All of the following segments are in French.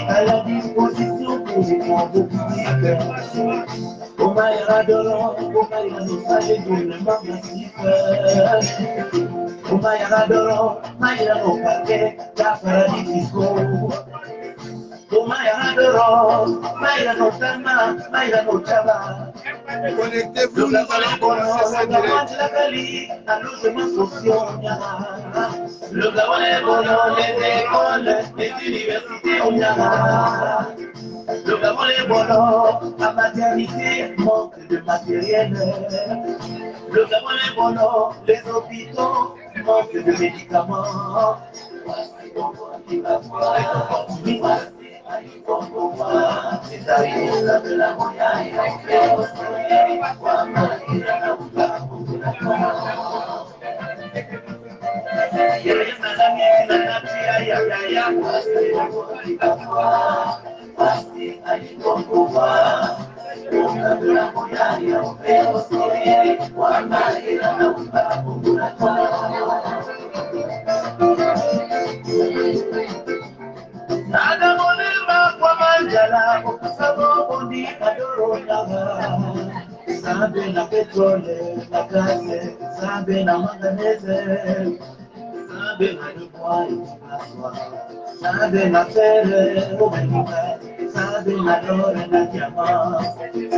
À la disposition pour les travaux publics. Au Maïra Doron, au Maïra Nostalgie pour le massif. Au Maïra Doron, Maïra au paquet, la paradis fiscaux. Au Maïra Doron, Maïra Nostalma, Maïra Nostalma. Connectez-vous, nous allons commencer ça direct. Le Gabon est bon, les écoles, les universités, on y a. Le Gabon est bon, la maternité manque de matériel. Le Gabon est bon, les hôpitaux manquent de médicaments. Sabe na petrole, na gaz, sabe na manganese, sabe na dubai, sabe na terre, omenika, sabe na lore na diamant,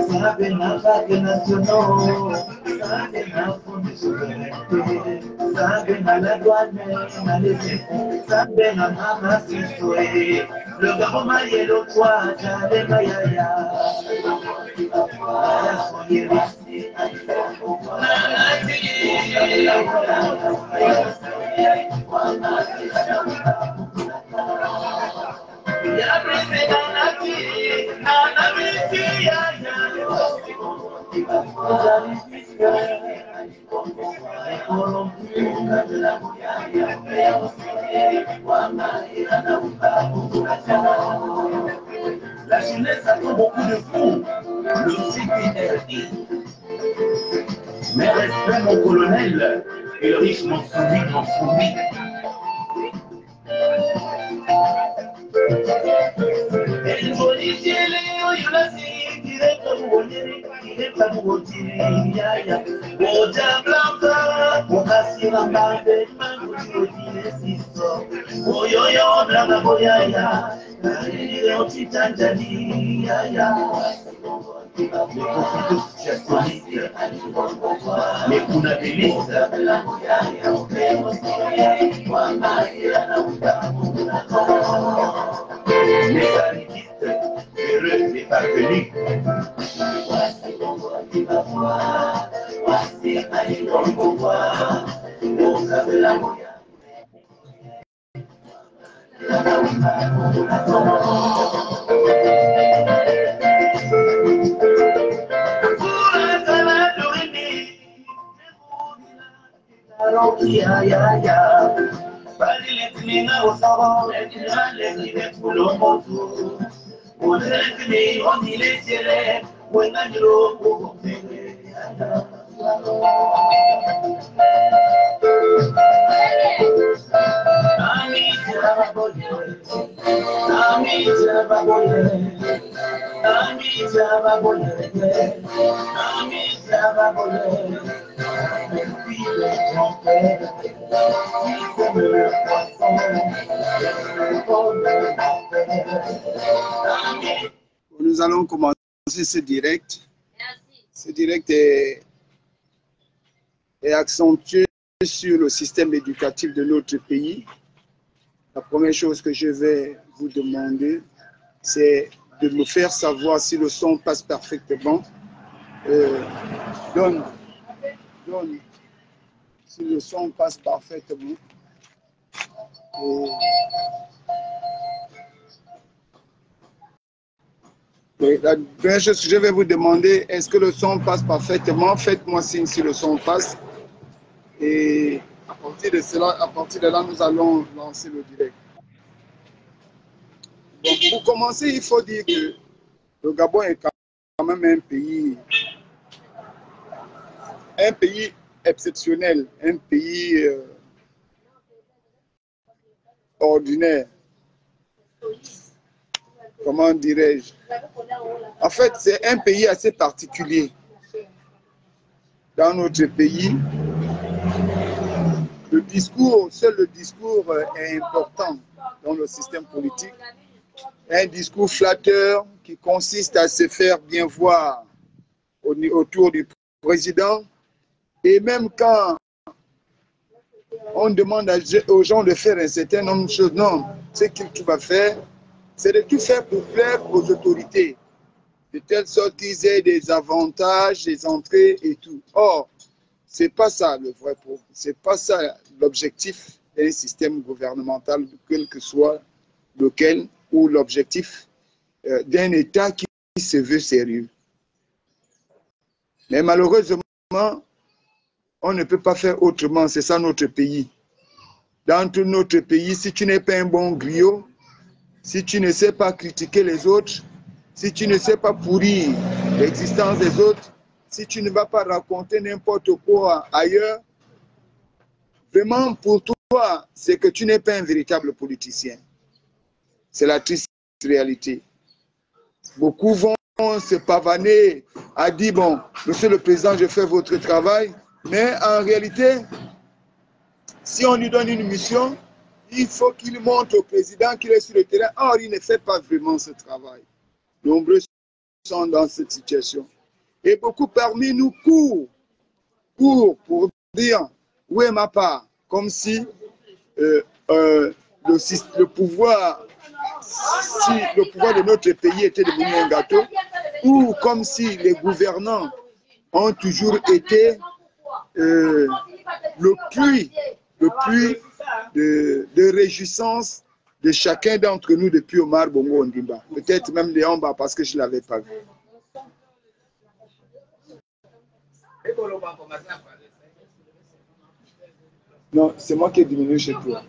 sabe na vague nationaux, sabe na fond de souveraineté, sabe na la douane, na les impôts, sabe na mama sisoe, le Gabon maillé le toit, j'allais maillaya. La jeunesse attend beaucoup de vous, le CPRI. Mais respect mon colonel, et le riche m'en soumis. El policier Léo Yulasi, direct à Moutiri, Yaya, Oja Blanca, Mokasira Mbabe, Mangutiri, Sisto, Oyoyo, Blanca Boyaya, Léo Titanjali, Yaya. Les counabilistes, les arrivistes, heureux et parvenus. Nous allons commencer ce direct. Ce direct est accentué sur le système éducatif de notre pays. La première chose que je vais vous demander, c'est de me faire savoir si le son passe parfaitement. Donne si le son passe parfaitement. La première chose que je vais vous demander, est-ce que le son passe parfaitement? Faites-moi signe si le son passe. Et à partir de là, nous allons lancer le direct. Bon, pour commencer, il faut dire que le Gabon est quand même un pays exceptionnel, un pays ordinaire. Comment dirais-je? En fait, c'est un pays assez particulier. Dans notre pays, seul le discours est important dans le système politique. Un discours flatteur qui consiste à se faire bien voir autour du président. Et même quand on demande aux gens de faire un certain nombre de choses, non, ce qu'il va faire, c'est de tout faire pour plaire aux autorités, de telle sorte qu'ils aient des avantages, des entrées et tout. Or, ce n'est pas ça le vrai problème, ce n'est pas ça l'objectif d'un système gouvernemental, quel que soit lequel, ou l'objectif d'un État qui se veut sérieux. Mais malheureusement, on ne peut pas faire autrement, c'est ça notre pays. Dans tout notre pays, si tu n'es pas un bon griot, si tu ne sais pas critiquer les autres, si tu ne sais pas pourrir l'existence des autres, si tu ne vas pas raconter n'importe quoi ailleurs, vraiment pour toi, c'est que tu n'es pas un véritable politicien. C'est la triste réalité. Beaucoup vont se pavaner à dire, bon, monsieur le président, je fais votre travail, mais en réalité, si on lui donne une mission, il faut qu'il montre au président qu'il est sur le terrain. Or, il ne fait pas vraiment ce travail. Nombreux sont dans cette situation. Et beaucoup parmi nous courent pour dire où est ma part, comme si le pouvoir de notre pays était devenu un gâteau, ou comme si les gouvernants ont toujours été le puits de réjouissance de chacun d'entre nous depuis Omar Bongo Ondimba. Peut-être même Léon Ba parce que je ne l'avais pas vu. Non, c'est moi qui ai diminué chez toi.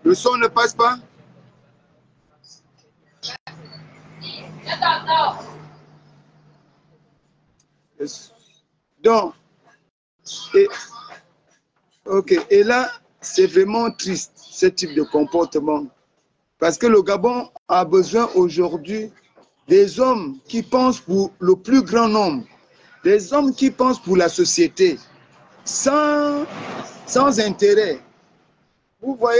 Le son ne passe pas? Donc, et là, c'est vraiment triste, ce type de comportement. Parce que le Gabon a besoin aujourd'hui des hommes qui pensent pour le plus grand nombre, des hommes qui pensent pour la société, sans intérêt. Vous voyez,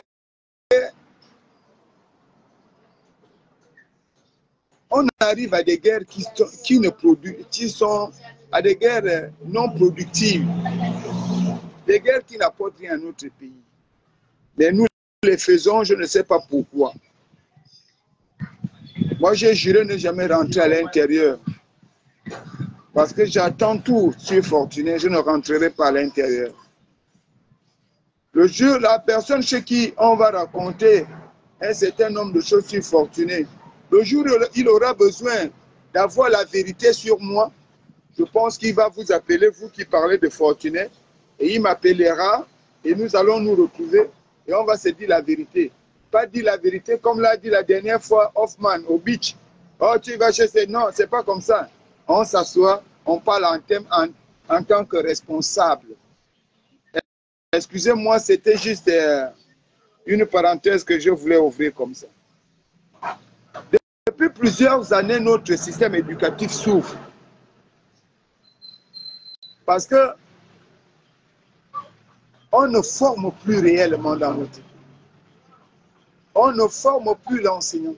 on arrive à des guerres qui sont à des guerres non productives, des guerres qui n'apportent rien à notre pays. Mais nous les faisons, je ne sais pas pourquoi. Moi, j'ai juré ne jamais rentrer à l'intérieur. Parce que j'attends tout sur Fortuné, je ne rentrerai pas à l'intérieur. Le jour, la personne chez qui on va raconter un certain nombre de choses sur Fortuné, le jour où il aura besoin d'avoir la vérité sur moi, je pense qu'il va vous appeler, vous qui parlez de Fortuné, et il m'appellera, et nous allons nous retrouver, et on va se dire la vérité. Pas dire la vérité comme l'a dit la dernière fois Hoffman au beach. Oh, tu vas chez... Non, c'est pas comme ça. On s'assoit, on parle en en tant que responsable. Excusez-moi, c'était juste une parenthèse que je voulais ouvrir comme ça. Depuis plusieurs années, notre système éducatif souffre. Parce que on ne forme plus réellement dans notre pays. On ne forme plus l'enseignant.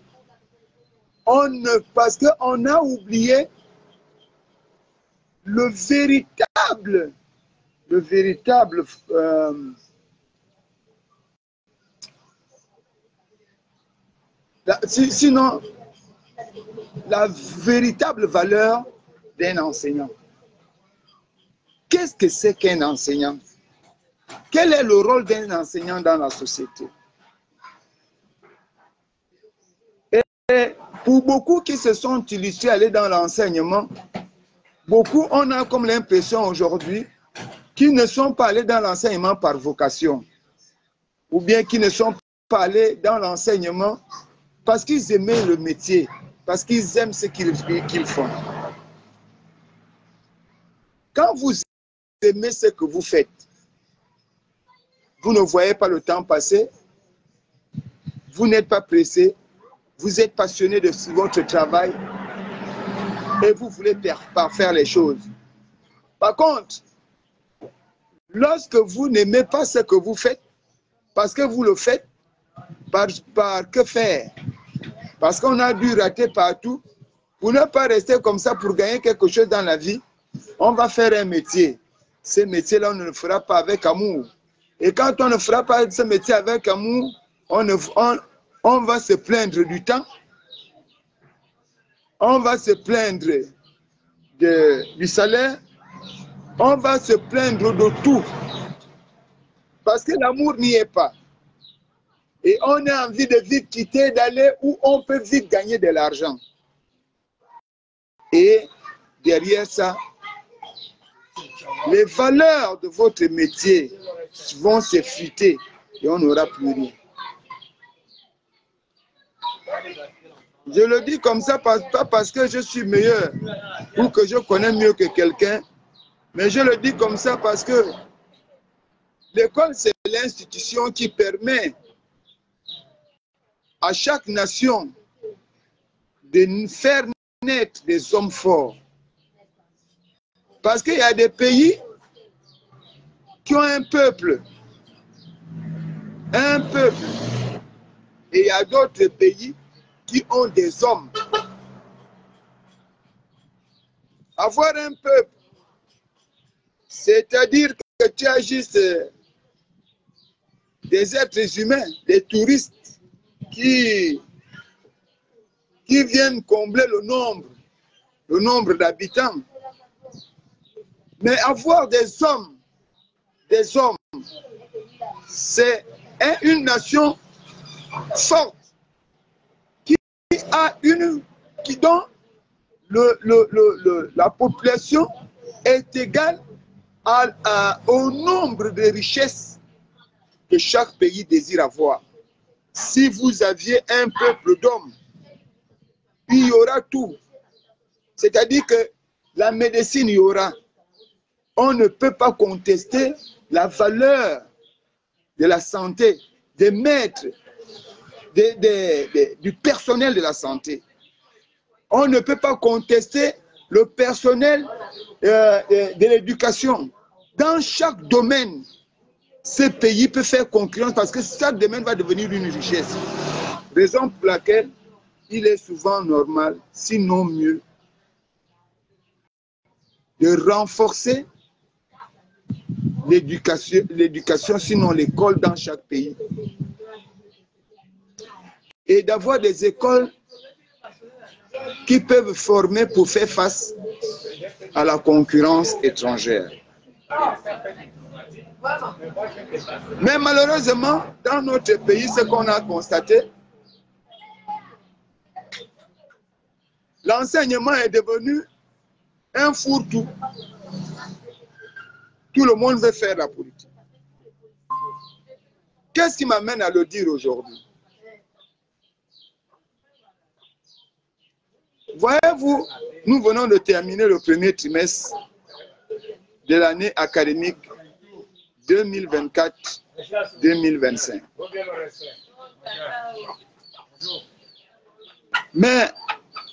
Parce qu'on a oublié le véritable sinon, la véritable valeur d'un enseignant. Qu'est-ce que c'est qu'un enseignant? Quel est le rôle d'un enseignant dans la société? Et pour beaucoup qui se sont illustrés à aller dans l'enseignement, beaucoup, on a comme l'impression aujourd'hui qu'ils ne sont pas allés dans l'enseignement par vocation, ou bien qu'ils ne sont pas allés dans l'enseignement parce qu'ils aimaient le métier, parce qu'ils aiment ce qu'ils font. Quand vous aimez ce que vous faites, vous ne voyez pas le temps passer, vous n'êtes pas pressé, vous êtes passionné de votre travail et vous voulez parfaire les choses. Par contre, lorsque vous n'aimez pas ce que vous faites, parce que vous le faites, par que faire? Parce qu'on a dû rater partout, pour ne pas rester comme ça, pour gagner quelque chose dans la vie, on va faire un métier. Ce métier-là, on ne le fera pas avec amour. Et quand on ne fera pas ce métier avec amour, on va se plaindre du temps, on va se plaindre du salaire, on va se plaindre de tout. Parce que l'amour n'y est pas. Et on a envie de vite quitter, d'aller où on peut vite gagner de l'argent. Et derrière ça, les valeurs de votre métier vont s'effriter et on n'aura plus rien. Je le dis comme ça, pas parce que je suis meilleur ou que je connais mieux que quelqu'un, mais je le dis comme ça parce que l'école, c'est l'institution qui permet à chaque nation de faire naître des hommes forts. Parce qu'il y a des pays qui ont un peuple, et il y a d'autres pays qui ont des hommes. Avoir un peuple, c'est-à-dire que tu as juste des êtres humains, des touristes qui viennent combler le nombre d'habitants. Mais avoir des hommes, c'est une nation forte dont la population est égale au nombre de richesses que chaque pays désire avoir. Si vous aviez un peuple d'hommes, il y aura tout. C'est-à-dire que la médecine, il y aura. On ne peut pas contester la valeur de la santé, des maîtres, du personnel de la santé. On ne peut pas contester le personnel de l'éducation. Dans chaque domaine, ce pays peut faire concurrence parce que chaque domaine va devenir une richesse. Raison pour laquelle il est souvent normal, sinon mieux, de renforcer l'éducation, sinon l'école dans chaque pays. Et d'avoir des écoles qui peuvent former pour faire face à la concurrence étrangère. Mais malheureusement, dans notre pays, ce qu'on a constaté, l'enseignement est devenu un fourre-tout. Tout le monde veut faire la politique. Qu'est-ce qui m'amène à le dire aujourd'hui? Voyez-vous, nous venons de terminer le premier trimestre de l'année académique 2024-2025. Mais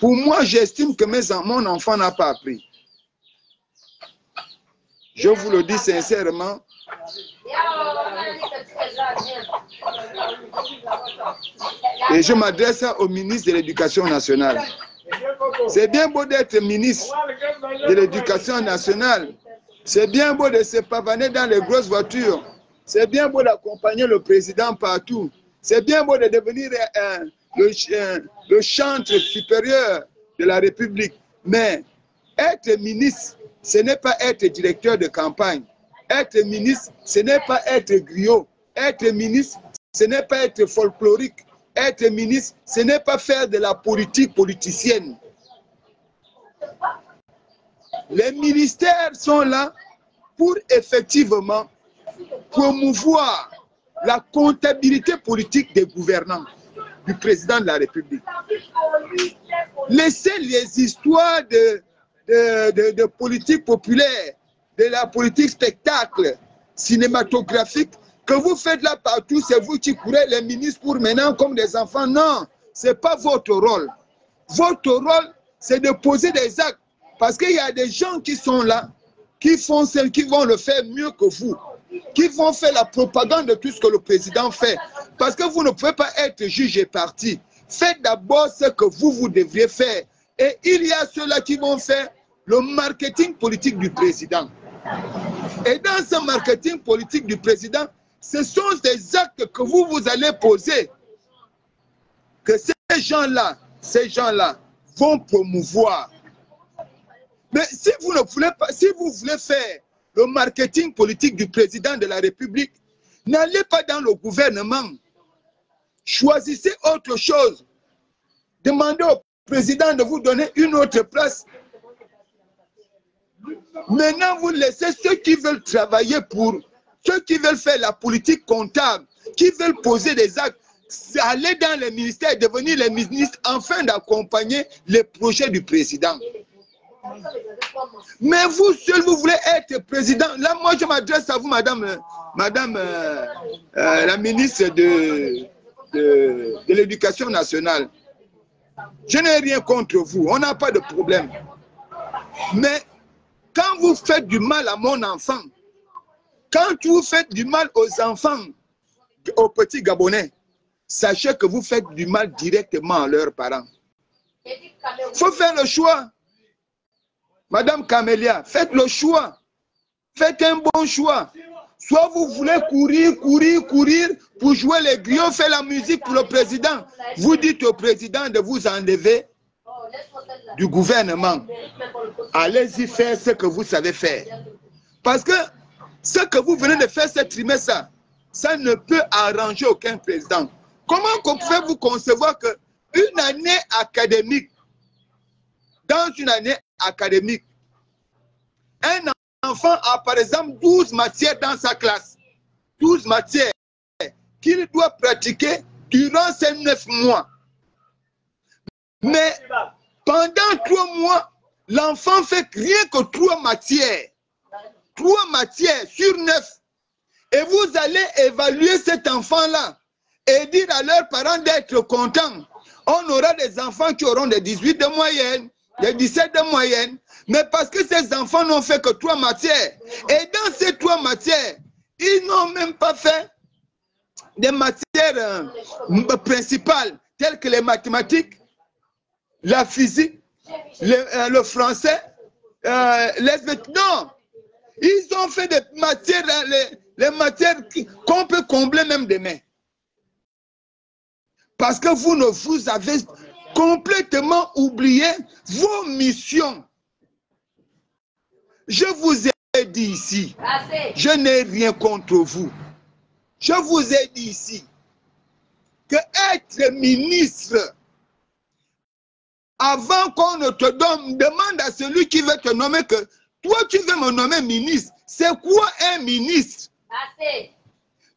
pour moi, j'estime que mon enfant n'a pas appris. Je vous le dis sincèrement. Et je m'adresse au ministre de l'Éducation nationale. C'est bien beau d'être ministre de l'Éducation nationale. C'est bien beau de se pavaner dans les grosses voitures. C'est bien beau d'accompagner le président partout. C'est bien beau de devenir le chantre supérieur de la République. Mais être ministre, ce n'est pas être directeur de campagne. Être ministre, ce n'est pas être griot. Être ministre, ce n'est pas être folklorique. Être ministre, ce n'est pas faire de la politique politicienne. Les ministères sont là pour effectivement promouvoir la comptabilité politique des gouvernants, du président de la République. Laissez les histoires de politique populaire, de la politique spectacle, cinématographique, que vous faites là partout, c'est vous qui courez les ministres pour maintenant comme des enfants. Non, ce n'est pas votre rôle. Votre rôle, c'est de poser des actes. Parce qu'il y a des gens qui sont là, qui vont le faire mieux que vous, qui vont faire la propagande de tout ce que le président fait. Parce que vous ne pouvez pas être juge et parti. Faites d'abord ce que vous devriez faire. Et il y a ceux-là qui vont faire le marketing politique du président. Et dans ce marketing politique du président, ce sont des actes que vous allez poser, que ces gens-là vont promouvoir. Mais si vous ne voulez pas, si vous voulez faire le marketing politique du président de la République, n'allez pas dans le gouvernement. Choisissez autre chose. Demandez au président de vous donner une autre place. Maintenant, vous laissez ceux qui veulent travailler pour, ceux qui veulent faire la politique comptable, qui veulent poser des actes, aller dans les ministères, devenir les ministres, afin d'accompagner les projets du président. Mais vous seul, vous voulez être président. Là, moi, je m'adresse à vous, madame la ministre de l'Éducation nationale. Je n'ai rien contre vous, on n'a pas de problème. Mais quand vous faites du mal à mon enfant, quand vous faites du mal aux enfants, aux petits Gabonais, sachez que vous faites du mal directement à leurs parents. Il faut faire le choix. Madame Camélia, faites le choix. Faites un bon choix. Soit vous voulez courir pour jouer les griots, faire la musique pour le président. Vous dites au président de vous enlever du gouvernement. Allez-y faire ce que vous savez faire. Parce que ce que vous venez de faire ce trimestre, ça ne peut arranger aucun président. Comment pouvez-vous concevoir qu'une année académique, dans une année académique, un enfant a par exemple 12 matières dans sa classe, 12 matières qu'il doit pratiquer durant ces 9 mois. Mais pendant 3 mois, l'enfant fait rien que 3 matières. 3 matières sur 9. Et vous allez évaluer cet enfant-là et dire à leurs parents d'être contents. On aura des enfants qui auront des 18 de moyenne, des 17 de moyenne. Mais parce que ces enfants n'ont fait que 3 matières. Et dans ces 3 matières, ils n'ont même pas fait des matières principales, telles que les mathématiques, la physique, le français, non. Ils ont fait des matières, les matières qu'on peut combler même demain. Parce que vous avez complètement oublié vos missions. Je vous ai dit ici, je n'ai rien contre vous. Je vous ai dit ici que être ministre, avant qu'on ne te donne, demande à celui qui veut te nommer que toi tu veux me nommer ministre. C'est quoi un ministre?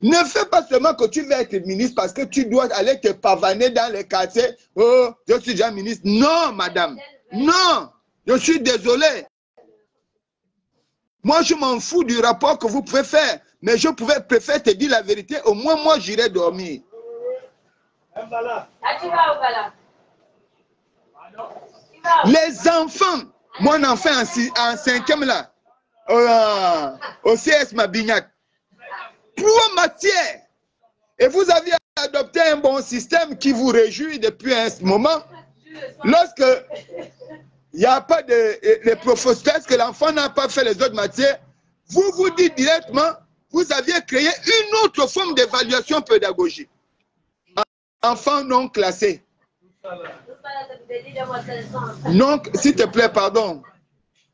Ne fais pas seulement que tu veux être ministre parce que tu dois aller te pavaner dans les quartiers. Oh, je suis déjà ministre. Non, madame. Non, je suis désolé. Moi, je m'en fous du rapport que vous pouvez faire. Mais je préfère te dire la vérité. Au moins, moi, j'irai dormir. Les enfants, mon enfant en 5e là, au CS Mabignac, 3 matières. Et vous aviez adopté un bon système qui vous réjouit depuis un moment. Lorsque il n'y a pas les professeurs, que l'enfant n'a pas fait les autres matières, vous vous dites directement, vous aviez créé une autre forme d'évaluation pédagogique. Enfant non classé. Non, s'il te plaît, pardon.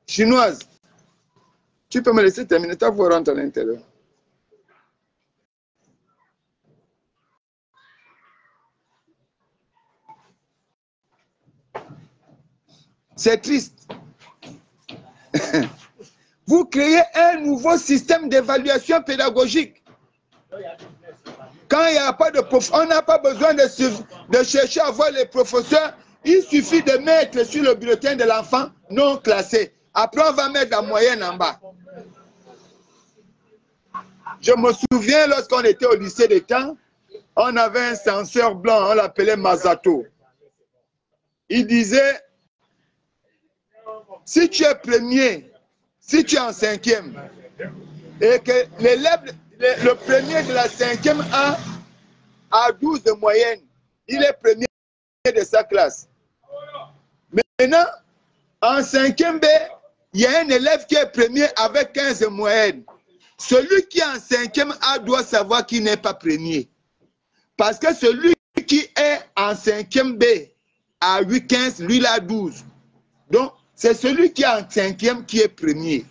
Chinoise, tu peux me laisser terminer, ta voix rentre à l'intérieur. C'est triste. Vous créez un nouveau système d'évaluation pédagogique. Quand il n'y a pas de professeur, on n'a pas besoin de chercher à voir les professeurs. Il suffit de mettre sur le bulletin de l'enfant non classé. Après, on va mettre la moyenne en bas. Je me souviens, lorsqu'on était au lycée d'État, on avait un censeur blanc, on l'appelait Mazato. Il disait, si tu es premier, si tu es en 5e, et que l'élève, le premier de la 5e a 12 de moyenne, il est premier de sa classe. Maintenant, en 5e B, il y a un élève qui est premier avec 15 de moyenne. Celui qui est en 5e A doit savoir qu'il n'est pas premier. Parce que celui qui est en 5e B à 8-15, lui il a 12. Donc, c'est celui qui est en 5e qui est premier.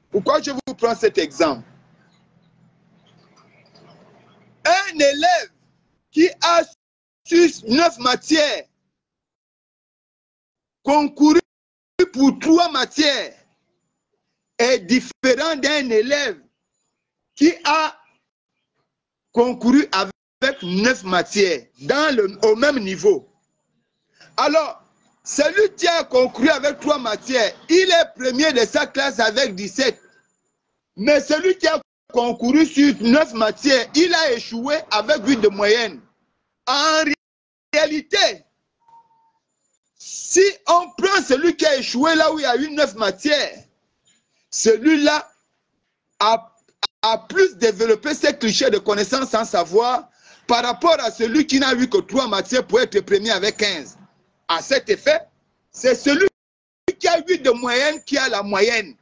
Pourquoi je vous prends cet exemple? Un élève qui a sur 9 matières concouru pour 3 matières est différent d'un élève qui a concouru avec 9 matières au même niveau. Alors, celui qui a concouru avec 3 matières, il est premier de sa classe avec 17. Mais celui qui a concouru sur 9 matières, il a échoué avec 8 de moyenne. En réalité, si on prend celui qui a échoué là où il y a eu 9 matières, celui-là a plus développé ses clichés de connaissances sans savoir par rapport à celui qui n'a eu que 3 matières pour être premier avec 15. À cet effet, c'est celui qui a 8 de moyenne qui a la moyenne.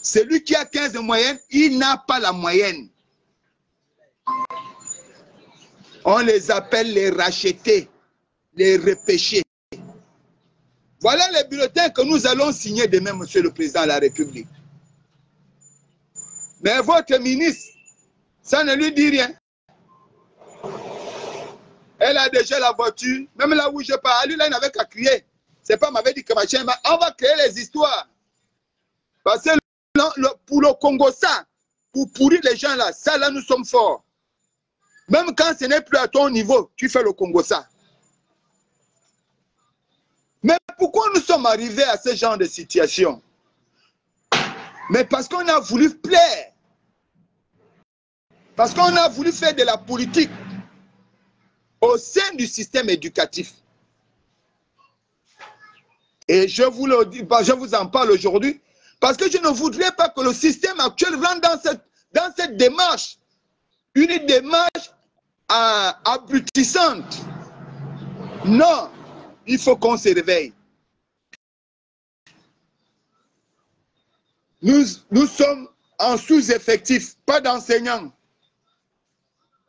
Celui qui a 15 de moyenne, il n'a pas la moyenne. On les appelle les rachetés, les repêchés. Voilà les bulletins que nous allons signer demain, Monsieur le Président de la République. Mais votre ministre, ça ne lui dit rien. Elle a déjà la voiture, même là où je pars, lui là, il n'avait qu'à crier. C'est pas m'avait dit que machin, on va créer les histoires. Parce que pour le Congo, ça, pour pourrir les gens là, ça là, nous sommes forts. Même quand ce n'est plus à ton niveau, tu fais le Congo ça. Mais pourquoi nous sommes arrivés à ce genre de situation? Mais parce qu'on a voulu plaire. Parce qu'on a voulu faire de la politique au sein du système éducatif. Et je vous le dis, je vous en parle aujourd'hui, parce que je ne voudrais pas que le système actuel rentre dans cette démarche, une démarche abrutissante. Non, il faut qu'on se réveille. Nous sommes en sous-effectif, pas d'enseignants.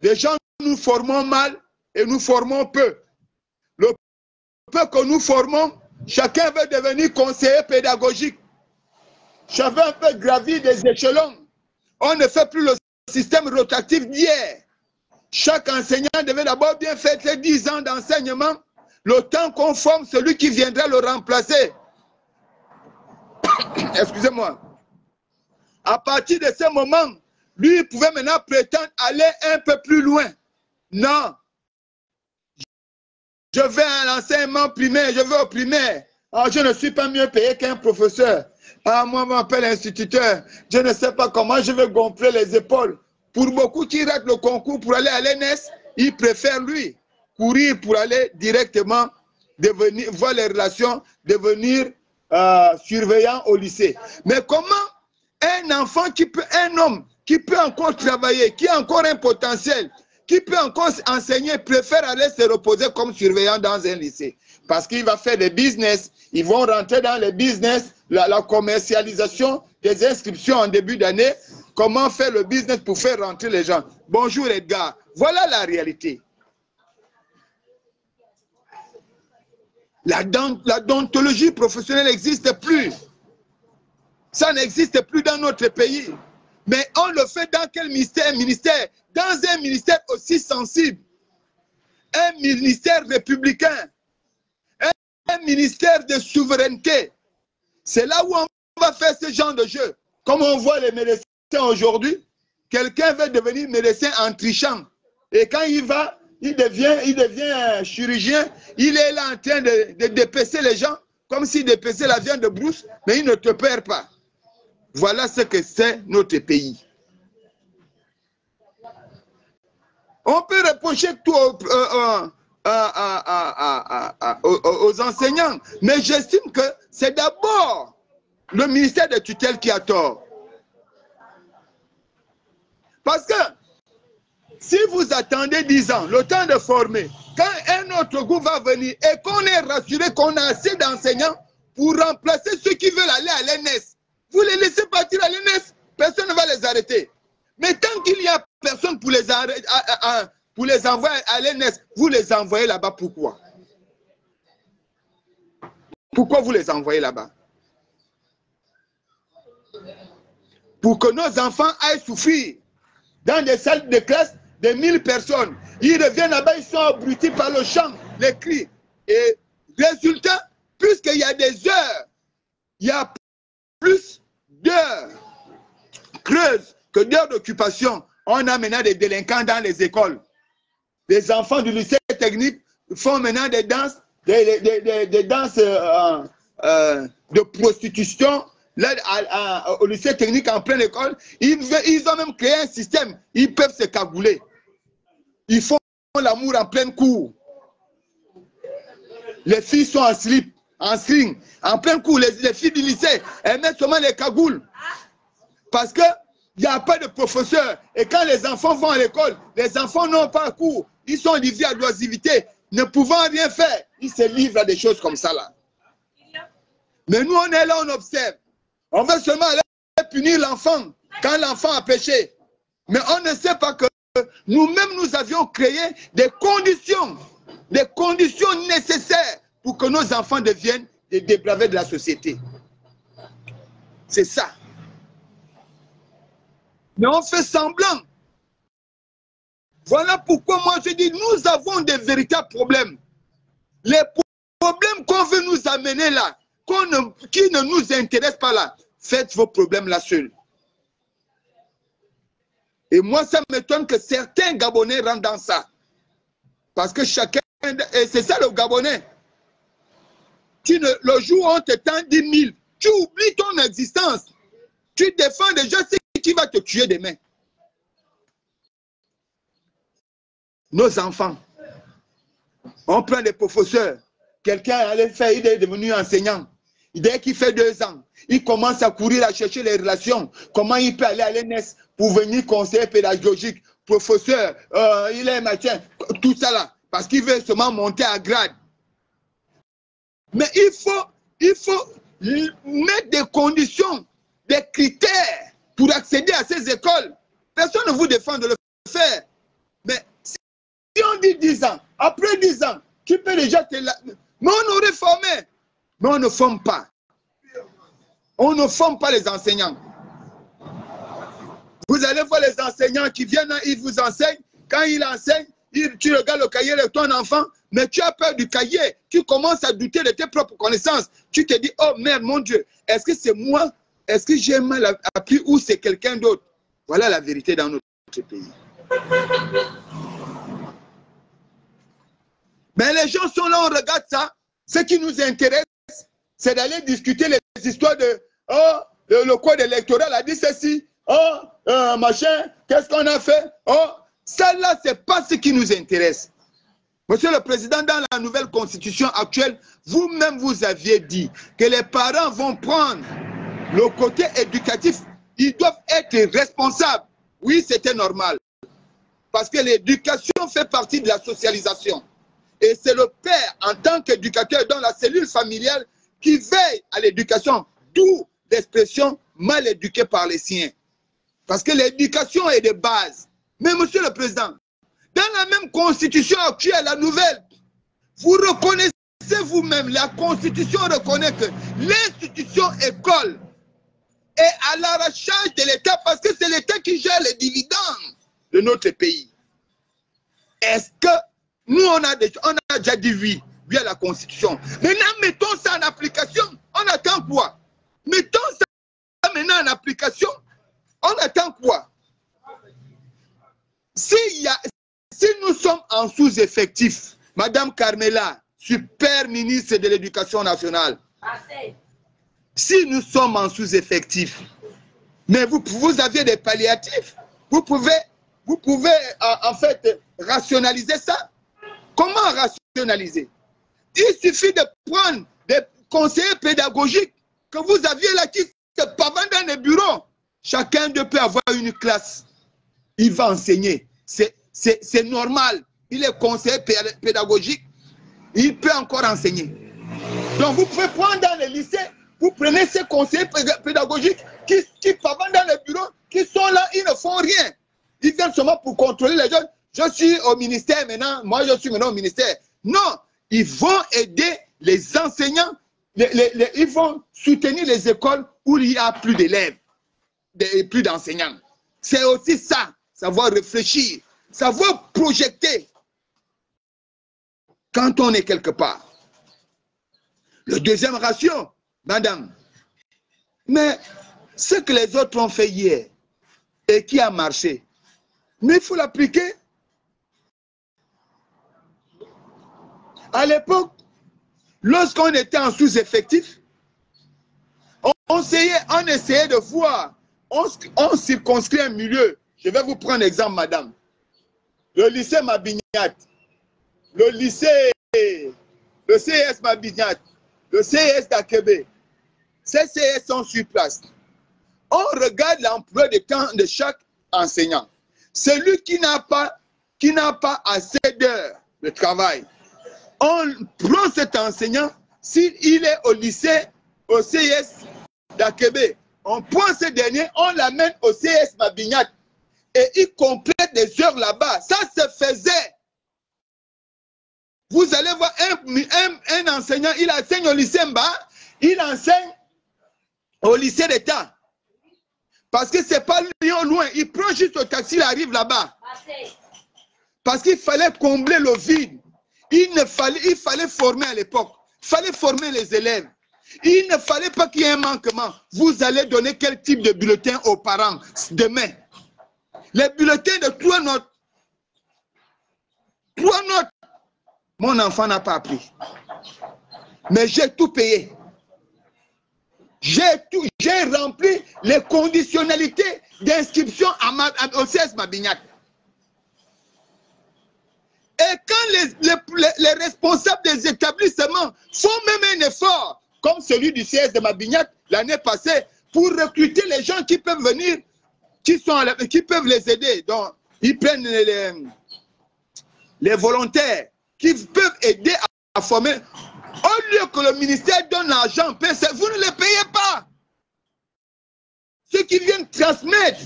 Les gens, nous formons mal et nous formons peu. Le peu que nous formons, chacun veut devenir conseiller pédagogique. Chacun veut gravir des échelons. On ne fait plus le système rotatif d'hier. Chaque enseignant devait d'abord bien faire ses 10 ans d'enseignement, le temps qu'on forme celui qui viendra le remplacer. Excusez-moi. À partir de ce moment, lui, il pouvait maintenant prétendre aller un peu plus loin. Non. Je vais à l'enseignement primaire, je vais au primaire. Ah, je ne suis pas mieux payé qu'un professeur. Ah, moi, on m'appelle instituteur. Je ne sais pas comment je vais gonfler les épaules. Pour beaucoup qui ratent le concours pour aller à l'ENS, ils préfèrent, lui, courir pour aller directement devenir, voir les relations, devenir surveillant au lycée. Mais comment un enfant un homme qui peut encore travailler, qui a encore un potentiel, qui peut encore enseigner, préfère aller se reposer comme surveillant dans un lycée? Parce qu'il va faire des business, ils vont rentrer dans les business, la commercialisation des inscriptions en début d'année. Comment faire le business pour faire rentrer les gens? Bonjour Edgar, voilà la réalité. La déontologie professionnelle n'existe plus. Ça n'existe plus dans notre pays. Mais on le fait dans quel ministère? Dans un ministère aussi sensible. Un ministère républicain. Un ministère de souveraineté. C'est là où on va faire ce genre de jeu. Comme on voit les médecins aujourd'hui, quelqu'un veut devenir médecin en trichant. Et quand il devient chirurgien, il est là en train de dépecer les gens, comme s'il dépeçait la viande de brousse, mais il ne te perd pas. Voilà ce que c'est notre pays. On peut reprocher tout aux enseignants, mais j'estime que c'est d'abord le ministère de tutelle qui a tort. Parce que si vous attendez 10 ans, le temps de former, quand un autre groupe va venir et qu'on est rassuré qu'on a assez d'enseignants pour remplacer ceux qui veulent aller à l'ENS, vous les laissez partir à l'ENS, personne ne va les arrêter. Mais tant qu'il n'y a personne pour les envoyer à l'ENS, vous les envoyez là-bas, pourquoi? Pourquoi vous les envoyez là-bas? Pour que nos enfants aillent souffrir dans des salles de classe de 1000 personnes. Ils reviennent là-bas, ils sont abrutis par le chant, les cris. Et résultat, puisqu'il y a des heures, il y a plus d'heures creuses que d'heures d'occupation. On a maintenant des délinquants dans les écoles. Les enfants du lycée technique font maintenant des danses, des danses de prostitution. Là, au lycée technique en pleine école, ils ont même créé un système. Ils peuvent se cagouler. Ils font l'amour en pleine cour. Les filles sont en slip, en string, en pleine cour. Les filles du lycée, elles mettent seulement les cagoules. Parce qu'il n'y a pas de professeur. Et quand les enfants vont à l'école, les enfants n'ont pas cours. Ils sont livrés à l'oisiveté, ne pouvant rien faire. Ils se livrent à des choses comme ça là. Mais nous, on est là, on observe. On veut seulement aller punir l'enfant quand l'enfant a péché. Mais on ne sait pas que nous-mêmes, nous avions créé des conditions nécessaires pour que nos enfants deviennent des dépravés de la société. C'est ça. Mais on fait semblant. Voilà pourquoi moi je dis, nous avons des véritables problèmes. Les problèmes qu'on veut nous amener là, qui ne nous intéressent pas là, faites vos problèmes là seuls. Et moi, ça m'étonne que certains Gabonais rentrent dans ça. Parce que chacun, et c'est ça le Gabonais. Le jour où on te tend 10 000, tu oublies ton existence. Tu défends déjà ce qui va te tuer demain. Nos enfants, on prend des professeurs. Quelqu'un allait faire, il est devenu enseignant. Dès qu'il fait 2 ans, il commence à courir à chercher les relations. Comment il peut aller à l'ENS pour venir conseiller pédagogique, professeur, il est machin, tout ça là. Parce qu'il veut seulement monter à grade. Mais il faut mettre des conditions, des critères pour accéder à ces écoles. Personne ne vous défend de le faire. Mais si on dit 10 ans, après 10 ans, tu peux déjà te... Mais on aurait formé. Mais on ne forme pas. On ne forme pas les enseignants. Vous allez voir les enseignants qui viennent, ils vous enseignent. Quand ils enseignent, tu regardes le cahier de ton enfant, mais tu as peur du cahier. Tu commences à douter de tes propres connaissances. Tu te dis, oh merde, mon Dieu, est-ce que c'est moi? Est-ce que j'ai mal appris ou c'est quelqu'un d'autre? Voilà la vérité dans notre pays. Mais les gens sont là, on regarde ça. Ce qui nous intéresse, c'est d'aller discuter les histoires de « Oh, le code électoral a dit ceci. Oh, machin, qu'est-ce qu'on a fait? Oh, ça là, c'est pas ce qui nous intéresse. » Monsieur le Président, dans la nouvelle constitution actuelle, vous-même vous aviez dit que les parents vont prendre le côté éducatif. Ils doivent être responsables. Oui, c'était normal. Parce que l'éducation fait partie de la socialisation. Et c'est le père, en tant qu'éducateur dans la cellule familiale, qui veille à l'éducation, d'où l'expression mal éduqué par les siens. Parce que l'éducation est de base. Mais Monsieur le Président, dans la même constitution actuelle, la nouvelle, vous reconnaissez vous-même, la constitution reconnaît que l'institution école est à l'arrachage de l'État parce que c'est l'État qui gère les dividendes de notre pays. Est-ce que nous, on a déjà dit oui à la constitution. Maintenant, mettons ça en application. On attend quoi? Mettons ça maintenant en application. On attend quoi? Si nous sommes en sous-effectif, Madame Carmela, super ministre de l'Éducation nationale, si nous sommes en sous-effectif, mais vous aviez des palliatifs, vous pouvez en fait rationaliser ça. Comment rationaliser? Il suffit de prendre des conseillers pédagogiques que vous aviez là qui se pavent dans les bureaux. Chacun d'eux peut avoir une classe. Il va enseigner. C'est normal. Il est conseiller pédagogique. Il peut encore enseigner. Donc vous pouvez prendre dans les lycées, vous prenez ces conseillers pédagogiques qui pavent dans les bureaux, qui sont là, ils ne font rien. Ils viennent seulement pour contrôler les jeunes. Je suis au ministère maintenant, moi je suis maintenant au ministère. Non, ils vont aider les enseignants, ils vont soutenir les écoles où il n'y a plus d'élèves, plus d'enseignants. C'est aussi ça, savoir réfléchir, savoir projeter quand on est quelque part. Le deuxième ratio, madame, mais ce que les autres ont fait hier et qui a marché, mais il faut l'appliquer. À l'époque, lorsqu'on était en sous-effectif, on essayait de voir, on circonscrit un milieu. Je vais vous prendre l'exemple, madame. Le lycée Mabignat, le CES Mabignat, le CES d'Akebe, ces CES sont sur place. On regarde l'emploi de temps de chaque enseignant. Celui qui n'a pas assez d'heures de travail, on prend cet enseignant, s'il est au lycée, au CES d'Akebe, on prend ce dernier, on l'amène au CES Mabignat et il complète des heures là-bas. Ça se faisait. Vous allez voir un enseignant, il enseigne au lycée Mba, il enseigne au lycée d'État. Parce que ce n'est pas loin, il prend juste le taxi, il arrive là-bas. Parce qu'il fallait combler le vide. Il fallait former à l'époque. Il fallait former les élèves. Il ne fallait pas qu'il y ait un manquement. Vous allez donner quel type de bulletin aux parents demain? Les bulletins de 3 notes. 3 notes. Mon enfant n'a pas appris. Mais j'ai tout payé. J'ai rempli les conditionnalités d'inscription au CES Mabignat. Et quand les responsables des établissements font même un effort, comme celui du CES de Mabignat l'année passée, pour recruter les gens qui peuvent venir, qui peuvent les aider. Donc, ils prennent les volontaires qui peuvent aider à former. Au lieu que le ministère donne l'argent, vous ne les payez pas. Ceux qui viennent transmettre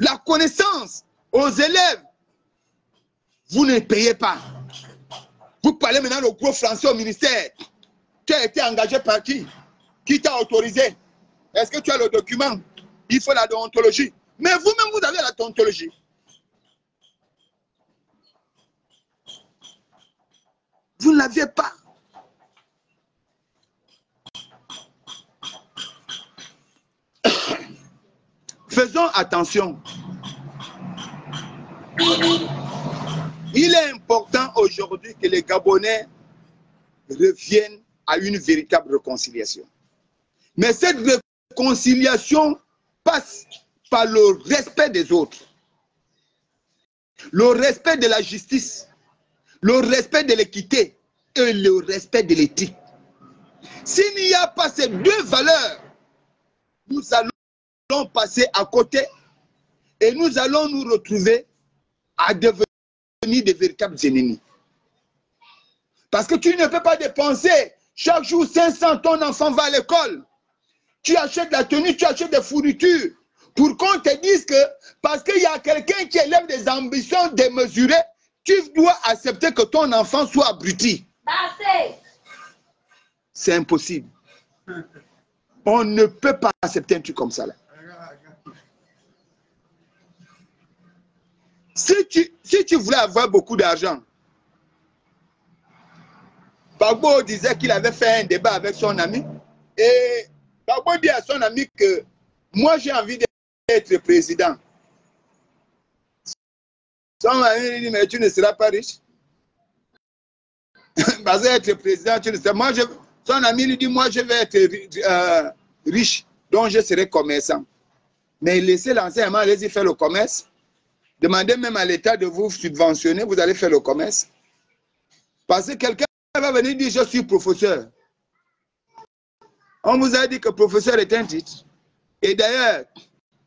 la connaissance aux élèves, vous ne payez pas. Vous parlez maintenant au gros français au ministère. Tu as été engagé par qui? Qui t'a autorisé? Est-ce que tu as le document? Il faut la déontologie. Mais vous-même, vous avez la déontologie. Vous ne l'aviez pas. Faisons attention. Il est important aujourd'hui que les Gabonais reviennent à une véritable réconciliation. Mais cette réconciliation passe par le respect des autres, le respect de la justice, le respect de l'équité et le respect de l'éthique. S'il n'y a pas ces deux valeurs, nous allons passer à côté et nous allons nous retrouver à devenir des véritables ennemis. Parce que tu ne peux pas dépenser chaque jour 500, ton enfant va à l'école. Tu achètes la tenue, tu achètes des fournitures pour qu'on te dise que parce qu'il y a quelqu'un qui élève des ambitions démesurées, tu dois accepter que ton enfant soit abruti. C'est impossible. On ne peut pas accepter un truc comme ça là. Si tu voulais avoir beaucoup d'argent, Gbagbo disait qu'il avait fait un débat avec son ami et Gbagbo dit à son ami que moi j'ai envie d'être président. Son ami dit mais tu ne seras pas riche. Parce que être président, tu ne seras pas. Son ami lui dit moi je vais être riche, donc je serai commerçant. Mais laissez l'enseignement, allez-y faire le commerce. Demandez même à l'État de vous subventionner, vous allez faire le commerce. Parce que quelqu'un va venir dire je suis professeur. On vous a dit que professeur est un titre. Et d'ailleurs,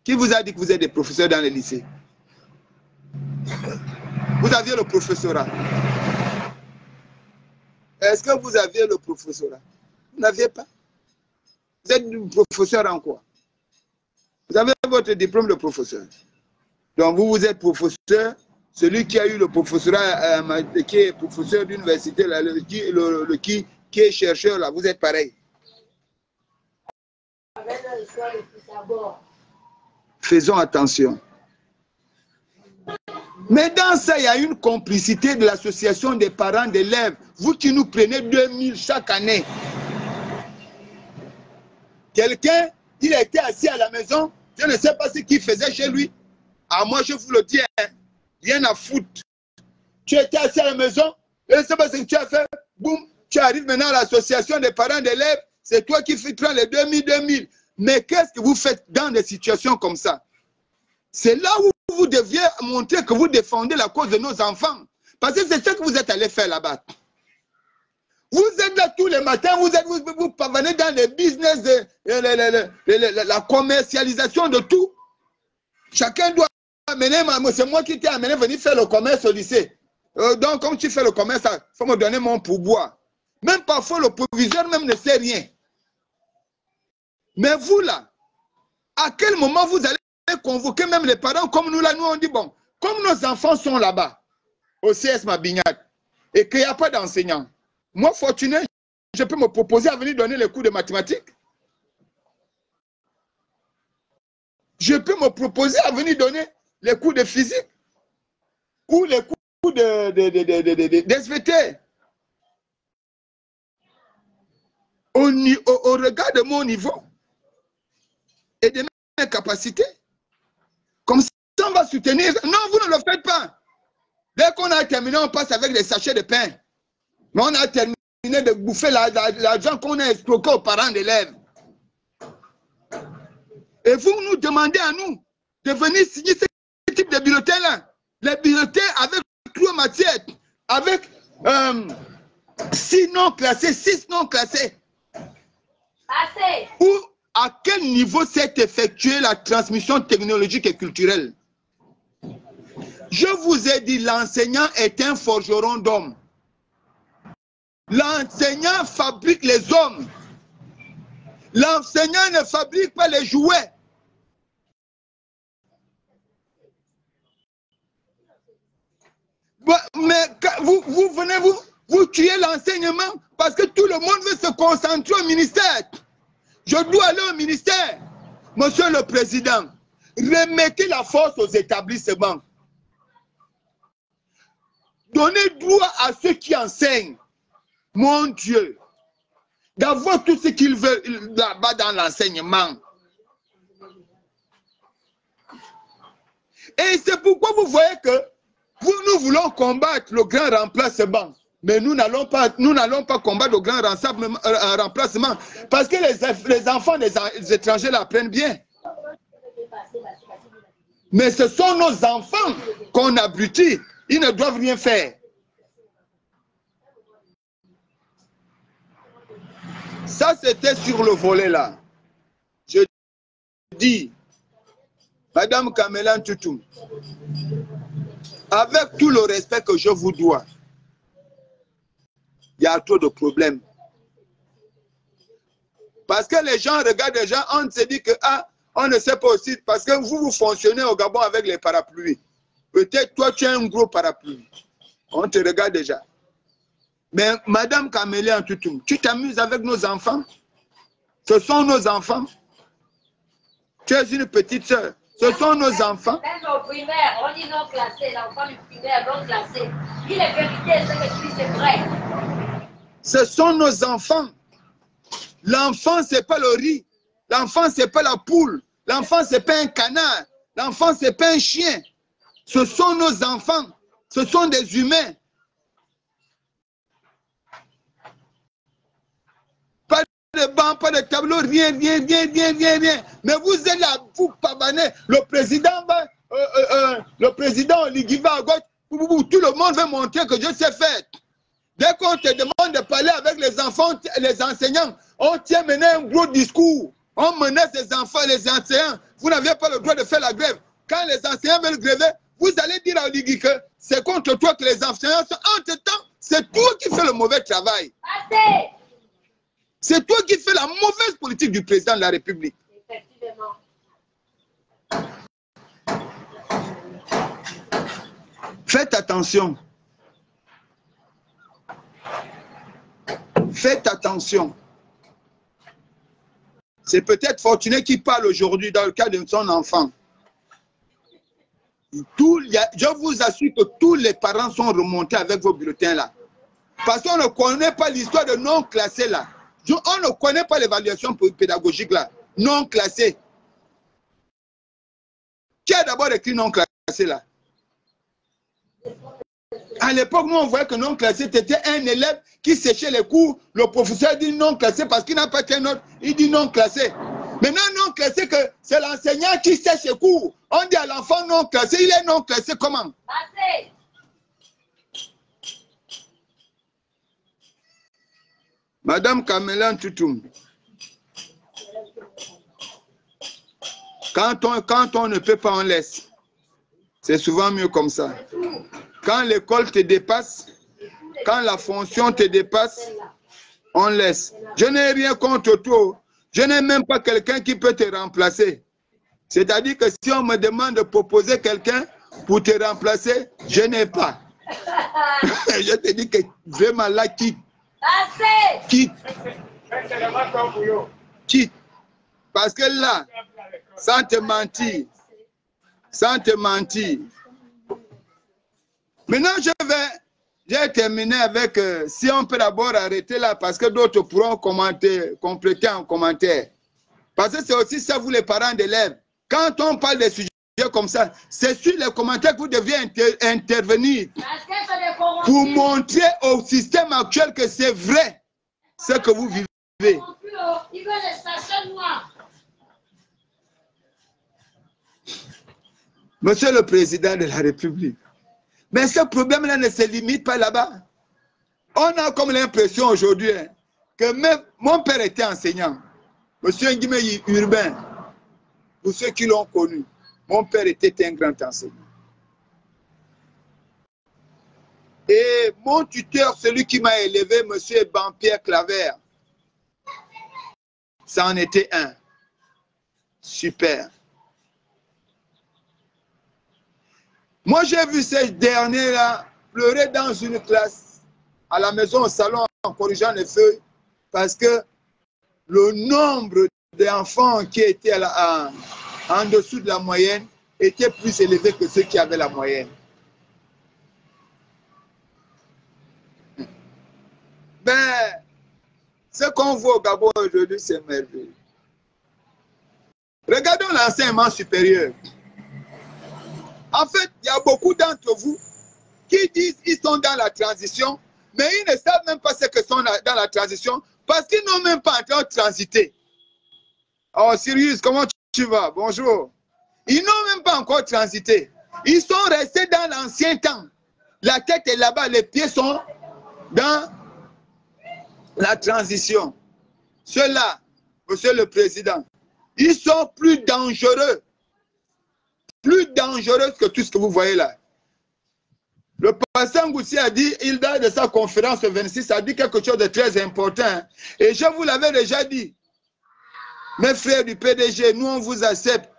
qui vous a dit que vous êtes des professeurs dans les lycées? Vous aviez le professorat. Est-ce que vous aviez le professorat? Vous n'aviez pas. Vous êtes professeur en quoi? Vous avez votre diplôme de professeur. Donc vous êtes professeur. Celui qui a eu le professorat, qui est professeur d'université, qui est chercheur, là, vous êtes pareil. Faisons attention. Mais dans ça, il y a une complicité de l'association des parents d'élèves. Vous qui nous prenez 2000 chaque année. Quelqu'un, il était assis à la maison, je ne sais pas ce qu'il faisait chez lui. Ah, moi, je vous le dis, hein, rien à foutre. Tu étais assis à la maison, je ne sais pas ce que tu as fait. Boum, tu arrives maintenant à l'association des parents d'élèves. C'est toi qui prends les 2000. Mais qu'est-ce que vous faites dans des situations comme ça? C'est là où vous deviez montrer que vous défendez la cause de nos enfants. Parce que c'est ce que vous êtes allé faire là-bas. Vous êtes là tous les matins, vous parvenez dans les business, la commercialisation de tout. Chacun doit amener, c'est moi qui t'ai amené venir faire le commerce au lycée. Donc, comme tu fais le commerce, il faut me donner mon pourboire. Même parfois, le proviseur même ne sait rien. Mais vous là, à quel moment vous allez convoquer même les parents comme nous là, nous on dit bon, comme nos enfants sont là-bas, au CS Mabignat, et qu'il n'y a pas d'enseignants, moi fortuné, je peux me proposer à venir donner les cours de mathématiques. Je peux me proposer à venir donner les cours de physique ou les cours de SVT. Au regard de mon niveau et de mes capacités. Comme ça, on va soutenir. Non, vous ne le faites pas. Dès qu'on a terminé, on passe avec des sachets de pain. Mais on a terminé de bouffer l'argent qu'on a escroqué aux parents d'élèves. Et vous nous demandez à nous de venir signer ce type de bulletins-là. Les bulletins avec 3 matières, avec 6 non classés, 6 non classés. Assez. Ou à quel niveau s'est effectuée la transmission technologique et culturelle? Je vous ai dit, l'enseignant est un forgeron d'hommes. L'enseignant fabrique les hommes. L'enseignant ne fabrique pas les jouets. Mais vous venez, vous tuez l'enseignement parce que tout le monde veut se concentrer au ministère. Je dois aller au ministère. Monsieur le Président, remettez la force aux établissements. Donnez droit à ceux qui enseignent. Mon Dieu, d'avoir tout ce qu'ils veulent là-bas dans l'enseignement. Et c'est pourquoi vous voyez que nous voulons combattre le grand remplacement. Mais nous n'allons pas combattre le grand remplacement. Parce que les enfants des étrangers l'apprennent bien. Mais ce sont nos enfants qu'on abrutit. Ils ne doivent rien faire. Ça, c'était sur le volet là. Je dis, Madame Kamela Toutoum, avec tout le respect que je vous dois, il y a trop de problèmes. Parce que les gens regardent les gens, on se dit que on ne sait pas aussi, parce que vous fonctionnez au Gabon avec les parapluies. Peut-être toi tu as un gros parapluie. On te regarde déjà. Mais Madame Kamela Toutoum, tu t'amuses avec nos enfants? Ce sont nos enfants. Tu es une petite soeur. Ce sont nos enfants. Même au primaire, on dit non classé, l'enfant du primaire non classé. Il est vérité, ce que tu dis, c'est vrai. Ce sont nos enfants. L'enfant, ce n'est pas le riz. L'enfant, ce n'est pas la poule. L'enfant, ce n'est pas un canard. L'enfant, ce n'est pas un chien. Ce sont nos enfants. Ce sont des humains. Pas de banc, pas de tableau, rien. Mais vous êtes là, vous pavanez. Le président Oligui va à gauche. Tout le monde veut montrer que je sais faire. Dès qu'on te demande de parler avec les enfants, les enseignants, on tient maintenant un gros discours. On menace les enfants, les enseignants. Vous n'avez pas le droit de faire la grève. Quand les enseignants veulent gréver, vous allez dire à Oligui que c'est contre toi que les enseignants sont. Entre-temps, c'est toi qui fais le mauvais travail. C'est toi qui fais la mauvaise politique du président de la République. Effectivement. Faites attention. Faites attention. C'est peut-être Fortuné qui parle aujourd'hui dans le cas de son enfant. Je vous assure que tous les parents sont remontés avec vos bulletins là. Parce qu'on ne connaît pas l'histoire de non classés là. On ne connaît pas l'évaluation pédagogique là. Non classé. Qui a d'abord écrit non classé là? À l'époque, nous, on voyait que non classé, c'était un élève qui séchait les cours. Le professeur dit non classé parce qu'il n'a pas qu'un autre. Il dit non classé. Maintenant, non classé, que c'est l'enseignant qui sèche les cours. On dit à l'enfant non classé. Il est non classé comment? Passé. Madame Kamela Toutoum, quand on ne peut pas, on laisse. C'est souvent mieux comme ça. Quand l'école te dépasse, quand la fonction te dépasse, on laisse. Je n'ai rien contre toi. Je n'ai même pas quelqu'un qui peut te remplacer. C'est-à-dire que si on me demande de proposer quelqu'un pour te remplacer, je n'ai pas. Je te dis que vraiment là, quitte. Quitte. Quitte. Parce que là, sans te mentir, maintenant, j'ai terminé avec, si on peut d'abord arrêter là, parce que d'autres pourront compléter en commentaire. Parce que c'est aussi ça, vous les parents d'élèves. Quand on parle des sujets comme ça, c'est sur les commentaires que vous deviez intervenir pour montrer au système actuel que c'est vrai ce que vous vivez. Monsieur le Président de la République, mais ce problème-là ne se limite pas là-bas. On a comme l'impression aujourd'hui que même mon père était enseignant. Monsieur Nguimé Urbain, pour ceux qui l'ont connu, mon père était un grand enseignant. Et mon tuteur, celui qui m'a élevé, monsieur Ban-Pierre Claver, ça en était un. Super. Moi, j'ai vu ces derniers-là pleurer dans une classe, à la maison, au salon, en corrigeant les feuilles, parce que le nombre d'enfants qui étaient en dessous de la moyenne était plus élevé que ceux qui avaient la moyenne. Ben, ce qu'on voit au Gabon aujourd'hui, c'est merveilleux. Regardons l'enseignement supérieur. En fait, il y a beaucoup d'entre vous qui disent qu'ils sont dans la transition, Mais ils ne savent même pas ce que sont dans la transition parce qu'ils n'ont même pas encore transité. Oh, Sirius, comment tu vas? Bonjour. Ils n'ont même pas encore transité. Ils sont restés dans l'ancien temps. La tête est là-bas, les pieds sont dans la transition. Ceux-là, monsieur le président, ils sont plus dangereux que tout ce que vous voyez là. Le pasteur Ngoussi a dit, il a de sa conférence le 26, a dit quelque chose de très important. Et je vous l'avais déjà dit. Mes frères du PDG, nous on vous accepte.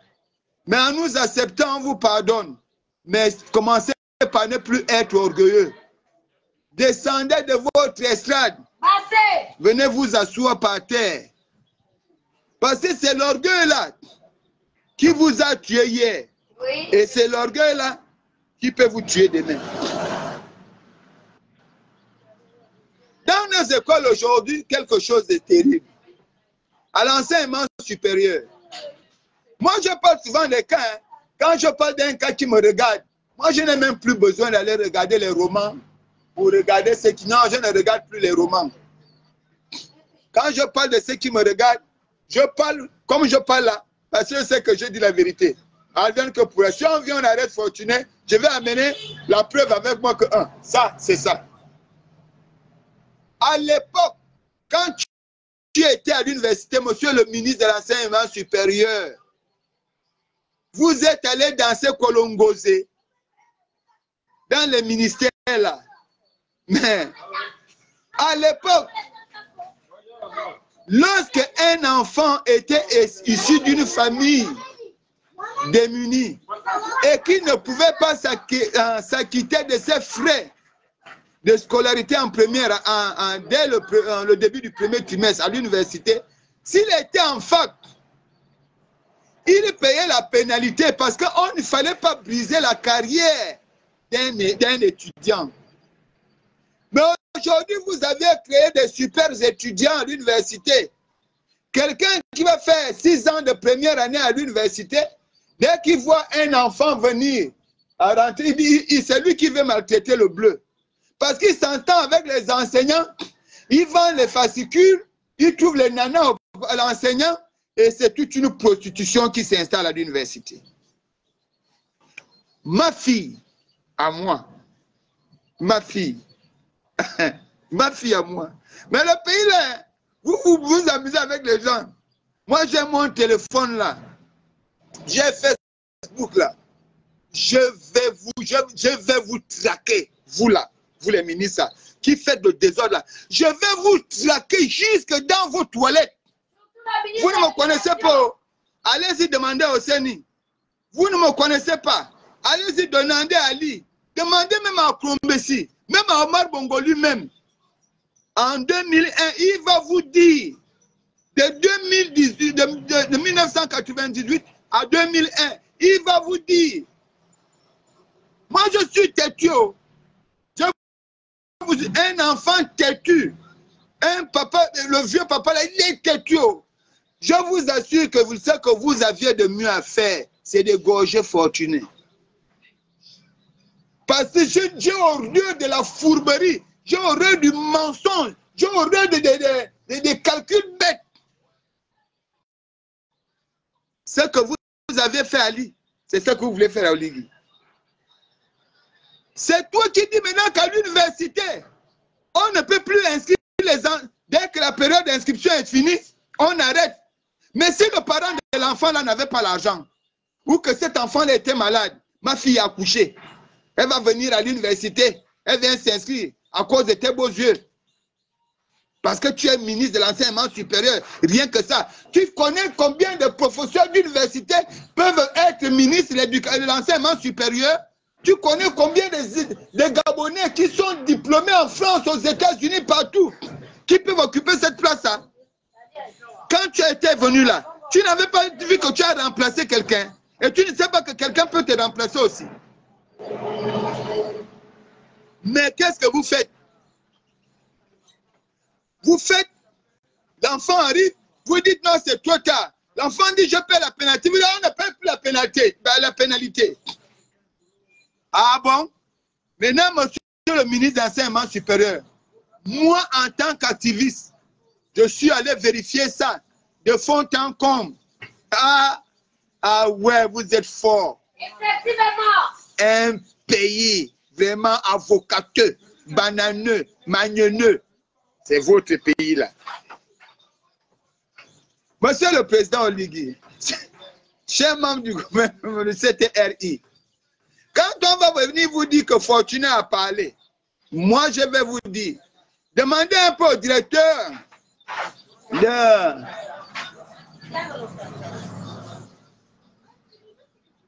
Mais en nous acceptant, on vous pardonne. Mais commencez par ne plus être orgueilleux. Descendez de votre estrade. Venez vous asseoir par terre. Parce que c'est l'orgueil là qui vous a tué hier. Oui. Et c'est l'orgueil là qui peut vous tuer demain. Dans nos écoles aujourd'hui, quelque chose de terrible. À l'enseignement supérieur. Moi, je parle souvent des cas. Hein. Quand je parle d'un cas qui me regarde, moi, je n'ai même plus besoin d'aller regarder les romans pour regarder ce qui... Non, je ne regarde plus les romans. Quand je parle de ceux qui me regardent, je parle comme je parle là, parce que je sais que je dis la vérité. Advienne que pour si on vient, on arrête Fortuné, je vais amener la preuve avec moi que ça, c'est ça. À l'époque, quand tu étais à l'université, monsieur le ministre de l'enseignement supérieur, vous êtes allé danser Kolongozé dans les ministères là. Mais à l'époque, lorsque un enfant était issu d'une famille démunie et qui ne pouvait pas s'acquitter de ses frais de scolarité en première, dès le début du premier trimestre à l'université, s'il était en fac, il payait la pénalité parce qu'il ne fallait pas briser la carrière d'un étudiant. Mais aujourd'hui, vous avez créé des super étudiants à l'université. Quelqu'un qui va faire 6 ans de première année à l'université, dès qu'il voit un enfant venir à rentrer, c'est lui qui veut maltraiter le bleu. Parce qu'il s'entend avec les enseignants, il vend les fascicules, il trouve les nanas à l'enseignant, et c'est toute une prostitution qui s'installe à l'université. Ma fille, à moi, ma fille à moi. Mais le pays là, vous vous amusez avec les gens. Moi j'ai mon téléphone là, j'ai Facebook là. Je vais vous traquer, vous là, vous les ministres là, qui faites le désordre là. Je vais vous traquer jusque dans vos toilettes. Vous ne me connaissez pas. Allez-y demander au Séni. Vous ne me connaissez pas. Allez-y demander à Ali. Demandez même à Krombessi, même à Omar Bongo lui-même. En 2001, il va vous dire, de 1998 à 2001, il va vous dire, moi je suis têtu. Un enfant têtu, un papa, le vieux papa là, il est têtu. Je vous assure que ce que vous aviez de mieux à faire, c'est de gorger Fortuné. Parce que j'ai horreur de la fourberie, j'ai horreur du mensonge, j'ai horreur des calculs bêtes. Ce que vous avez fait à Ali, c'est ce que vous voulez faire à Oligui. C'est toi qui dis maintenant qu'à l'université, on ne peut plus inscrire les enfants. Dès que la période d'inscription est finie, on arrête. Mais si le parent de l'enfant là n'avait pas l'argent, ou que cet enfant là était malade, ma fille a accouché, elle va venir à l'université, elle vient s'inscrire à cause de tes beaux yeux. Parce que tu es ministre de l'enseignement supérieur, rien que ça. Tu connais combien de professeurs d'université peuvent être ministres de l'enseignement supérieur? Tu connais combien de Gabonais qui sont diplômés en France, aux États-Unis, partout, qui peuvent occuper cette place-là? Quand tu étais venu là, tu n'avais pas vu que tu as remplacé quelqu'un. Et tu ne sais pas que quelqu'un peut te remplacer aussi. Mais qu'est-ce que vous faites? Vous faites, l'enfant arrive, vous dites non, c'est trop tard. L'enfant dit je paie la pénalité. Vous dites on ne paie plus la pénalité. Ah bon? Maintenant, monsieur le ministre d'enseignement supérieur, Moi, en tant qu'activiste, je suis allé vérifier ça de fond en comble. Ah ouais, vous êtes fort. Effectivement. Un pays vraiment avocateux, bananeux, magnonneux. C'est votre pays là. Monsieur le Président Oligui, cher membre du gouvernement du CTRI, quand on va venir vous dire que Fortuné a parlé, moi je vais vous dire, demandez un peu au directeur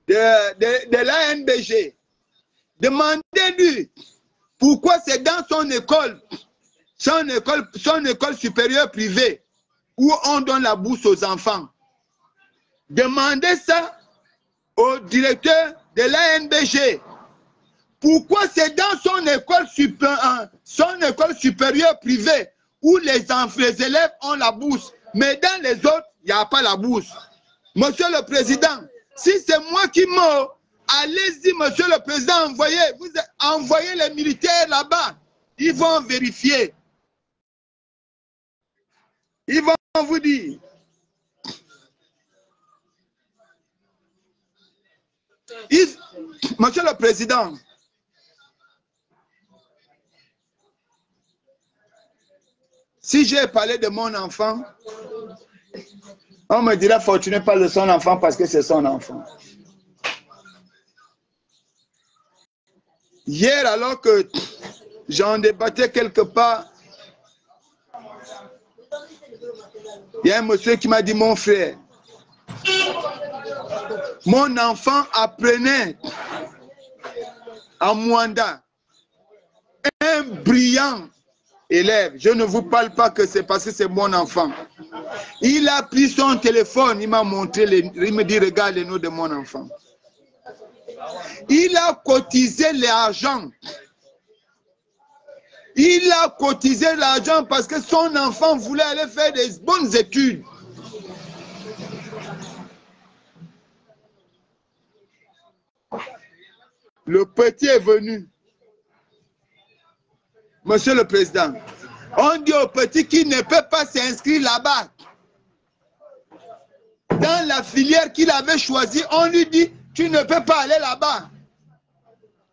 de l'ANBG, demandez-lui pourquoi c'est dans son école supérieure privée où on donne la bourse aux enfants. Demandez ça au directeur de l'ANBG. Pourquoi c'est dans son école supérieure privée où les élèves ont la bourse, mais dans les autres, il n'y a pas la bourse. Monsieur le Président, si c'est moi qui meurs, allez-y, Monsieur le Président, envoyez les militaires là-bas. Ils vont vérifier. Ils vont vous dire. Monsieur le Président, si j'ai parlé de mon enfant, on me dira Fortuné parle de son enfant parce que c'est son enfant. Hier, alors que j'en débattais quelque part, il y a un monsieur qui m'a dit, mon frère, mon enfant apprenait à Mwanda, un brillant élève. Je ne vous parle pas que c'est parce que c'est mon enfant. Il a pris son téléphone, il m'a montré, il me dit, regarde les noms de mon enfant. Il a cotisé l'argent. Il a cotisé l'argent parce que son enfant voulait aller faire des bonnes études. Le petit est venu. Monsieur le Président, on dit au petit qu'il ne peut pas s'inscrire là-bas. Dans la filière qu'il avait choisie, on lui dit, tu ne peux pas aller là-bas.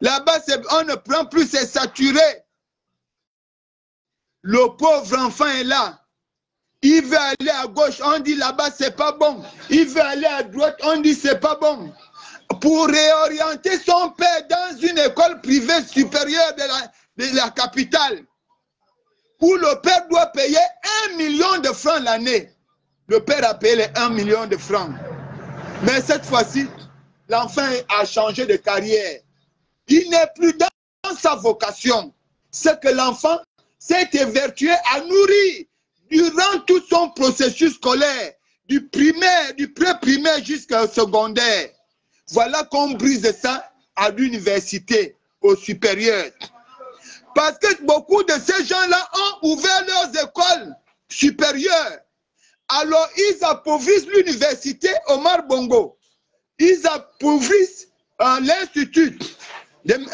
Là-bas, on ne prend plus, c'est saturé. Le pauvre enfant est là. Il veut aller à gauche, on dit là-bas, c'est pas bon. Il veut aller à droite, on dit c'est pas bon. Pour réorienter son père dans une école privée supérieure de la capitale, où le père doit payer 1 million de francs l'année. Le père a payé les 1 million de francs. Mais cette fois-ci, l'enfant a changé de carrière. Il n'est plus dans sa vocation. C'est que l'enfant s'est évertué à nourrir durant tout son processus scolaire, du primaire, du pré-primaire jusqu'au secondaire. Voilà qu'on brise ça à l'université, au supérieur. Parce que beaucoup de ces gens-là ont ouvert leurs écoles supérieures. Alors, ils appauvrissent l'université Omar Bongo. Ils appauvrissent l'institut. Ils veulent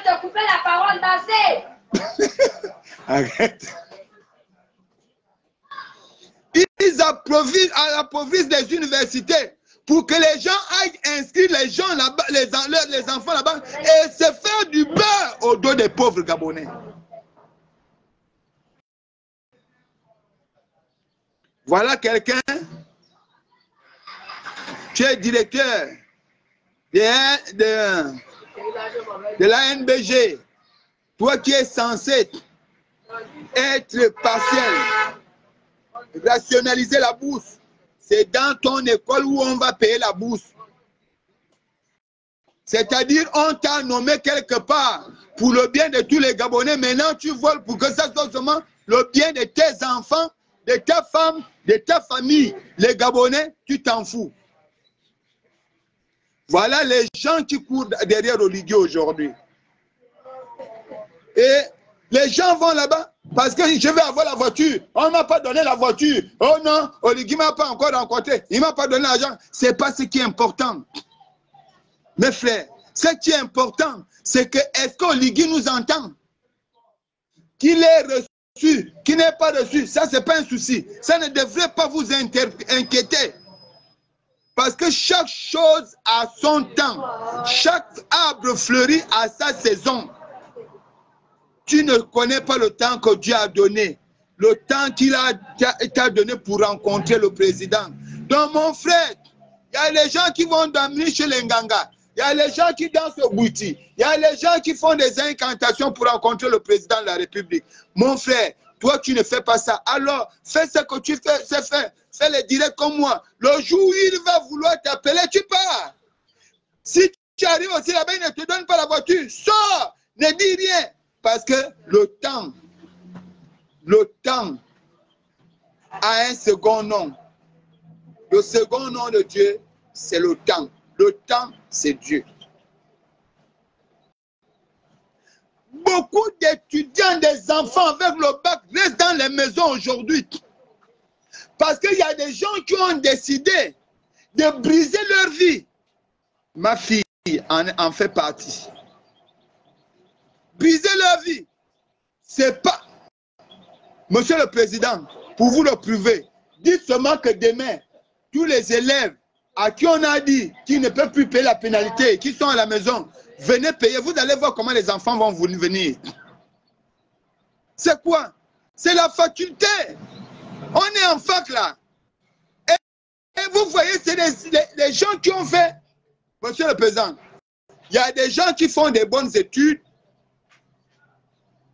te couper la parole, Bassé. Arrête. Ils appauvrissent les universités pour que les gens aillent inscrire les gens là-bas, les enfants là-bas, et se faire du beurre au dos des pauvres Gabonais. Voilà quelqu'un, tu es directeur de l'ANBG, toi qui es censé être partiel, rationaliser la bourse, c'est dans ton école où on va payer la bourse. C'est-à-dire, on t'a nommé quelque part pour le bien de tous les Gabonais. Maintenant, tu voles pour que ça soit seulement le bien de tes enfants, de ta femme, de ta famille. Les Gabonais, tu t'en fous. Voilà les gens qui courent derrière Oligui aujourd'hui. Et les gens vont là-bas parce que je vais avoir la voiture. On ne m'a pas donné la voiture. Oh non, Oligui ne m'a pas encore rencontré. Il ne m'a pas donné l'argent. Ce n'est pas ce qui est important. Mes frères, Ce qui est important, c'est que est-ce qu'Oligui nous entend? Qu'il est reçu, qu'il n'est pas reçu, ça c'est pas un souci. Ça ne devrait pas vous inquiéter. Parce que chaque chose a son temps. Chaque arbre fleurit à sa saison. Tu ne connais pas le temps que Dieu a donné. Le temps qu'il t'a donné pour rencontrer le président. Donc mon frère, il y a les gens qui vont dormir chez les Nganga. Il y a les gens qui dansent au Bouti. Il y a les gens qui font des incantations pour rencontrer le président de la République. Mon frère, toi tu ne fais pas ça. Alors, fais ce que tu fais, c'est fait. Fais les directs comme moi. Le jour où il va vouloir t'appeler, tu pars. Si tu arrives aussi là-bas, il ne te donne pas la voiture. Sors, ne dis rien. Parce que le temps a un second nom. Le second nom de Dieu, c'est le temps. Le temps, c'est Dieu. Beaucoup d'étudiants, des enfants avec le bac restent dans les maisons aujourd'hui. Parce qu'il y a des gens qui ont décidé de briser leur vie. Ma fille en fait partie. Briser leur vie, c'est pas... Monsieur le Président, pour vous le prouver, dites seulement que demain, tous les élèves à qui on a dit qu'ils ne peuvent plus payer la pénalité, qui sont à la maison, venez payer. Vous allez voir comment les enfants vont venir. C'est quoi? C'est la faculté. On est en fac là. Et vous voyez, c'est les gens qui ont fait... Monsieur le Président, il y a des gens qui font des bonnes études.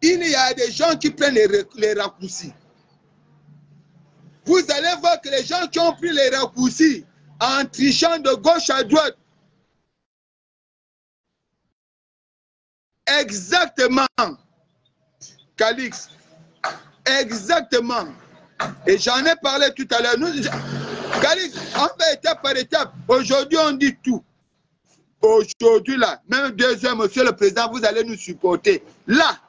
Il y a des gens qui prennent les raccourcis. Vous allez voir que les gens qui ont pris les raccourcis en trichant de gauche à droite, exactement, Calix, exactement, et j'en ai parlé tout à l'heure, Calix, on fait étape par étape, aujourd'hui on dit tout, aujourd'hui là, même 2 heures, Monsieur le Président, vous allez nous supporter, là.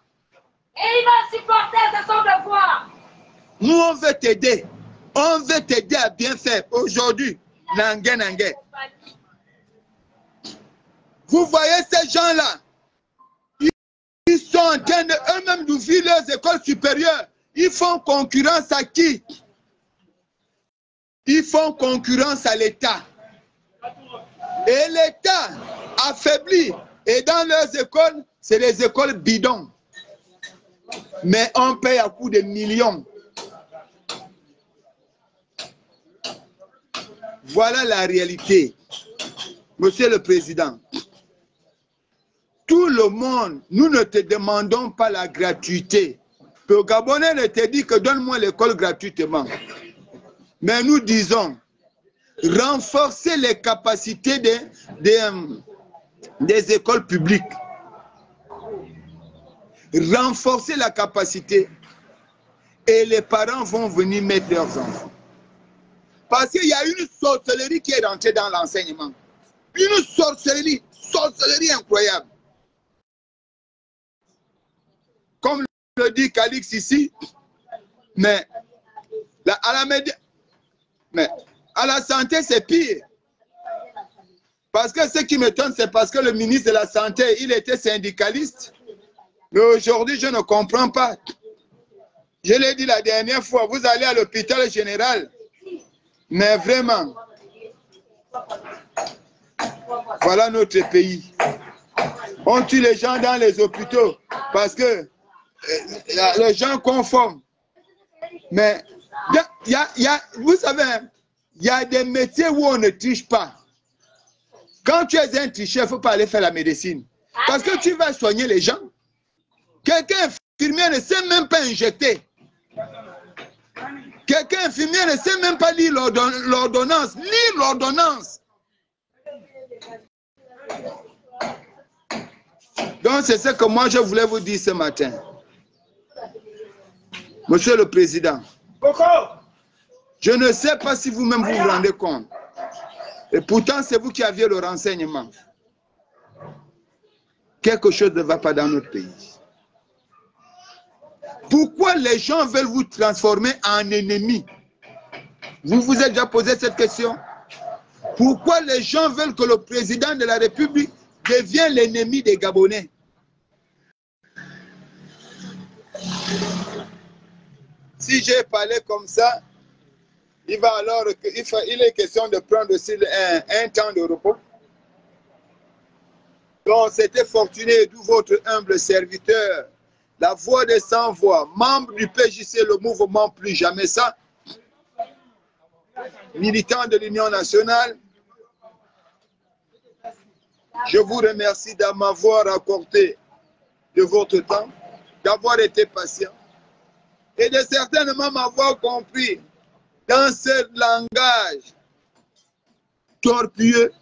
Et il va supporter, c'est son devoir. Nous on veut t'aider à bien faire, aujourd'hui, Nangue. Vous voyez ces gens-là, ils sont en train de eux-mêmes d'ouvrir leurs écoles supérieures. Ils font concurrence à qui? Ils font concurrence à l'État. Et l'État affaibli. Et dans leurs écoles, c'est des écoles bidons. Mais on paye à coup de millions. Voilà la réalité. Monsieur le Président, tout le monde, nous ne te demandons pas la gratuité. Le Gabonais ne te dit que donne-moi l'école gratuitement. Mais nous disons, renforcer les capacités des écoles publiques. Renforcer la capacité et les parents vont venir mettre leurs enfants. Parce qu'il y a une sorcellerie qui est rentrée dans l'enseignement. Une sorcellerie incroyable. Comme le dit Calix ici, mais à la santé c'est pire. Parce que ce qui m'étonne, c'est parce que le ministre de la Santé, il était syndicaliste. Mais aujourd'hui, je ne comprends pas. Je l'ai dit la dernière fois, vous allez à l'hôpital général. Mais vraiment, voilà notre pays. On tue les gens dans les hôpitaux parce que les gens conforment. Mais vous savez, il y a des métiers où on ne triche pas. Quand tu es un tricheur, il ne faut pas aller faire la médecine. Parce que tu vas soigner les gens. Quelqu'un infirmier ne sait même pas injecter. Quelqu'un infirmier ne sait même pas lire l'ordonnance. Lire l'ordonnance. Donc c'est ce que moi je voulais vous dire ce matin. Monsieur le Président, je ne sais pas si vous-même vous rendez compte. Et pourtant c'est vous qui aviez le renseignement. Quelque chose ne va pas dans notre pays. Pourquoi les gens veulent vous transformer en ennemi? Vous vous êtes déjà posé cette question? Pourquoi les gens veulent que le président de la République devient l'ennemi des Gabonais. Si j'ai parlé comme ça, il est question de prendre aussi un temps de repos. Donc, c'était fortuné, d'où votre humble serviteur, la voix des sans-voix, membre du PJC, le mouvement Plus Jamais Ça, militant de l'Union nationale. Je vous remercie de m'avoir accordé de votre temps, d'avoir été patient et de certainement m'avoir compris dans ce langage tortueux.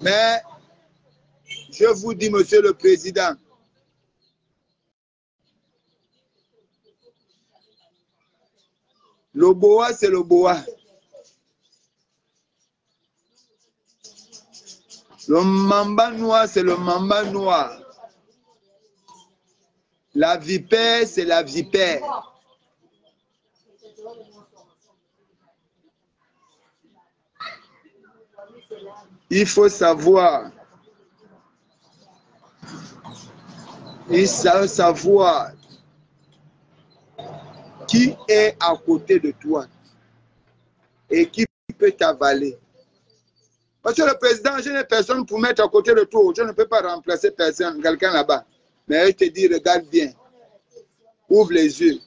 Mais je vous dis, Monsieur le Président, le boa, c'est le boa. Le mamba noir, c'est le mamba noir. La vipère, c'est la vipère. Il faut savoir. Il faut savoir qui est à côté de toi et qui peut t'avaler. Monsieur le Président, je n'ai personne pour mettre à côté de toi. Je ne peux pas remplacer personne, quelqu'un là-bas. Mais je te dis, regarde bien. Ouvre les yeux.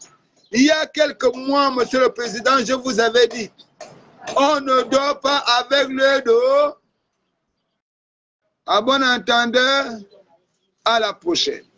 Il y a quelques mois, Monsieur le Président, je vous avais dit, on ne dort pas avec le dos. À bon entendeur, à la prochaine.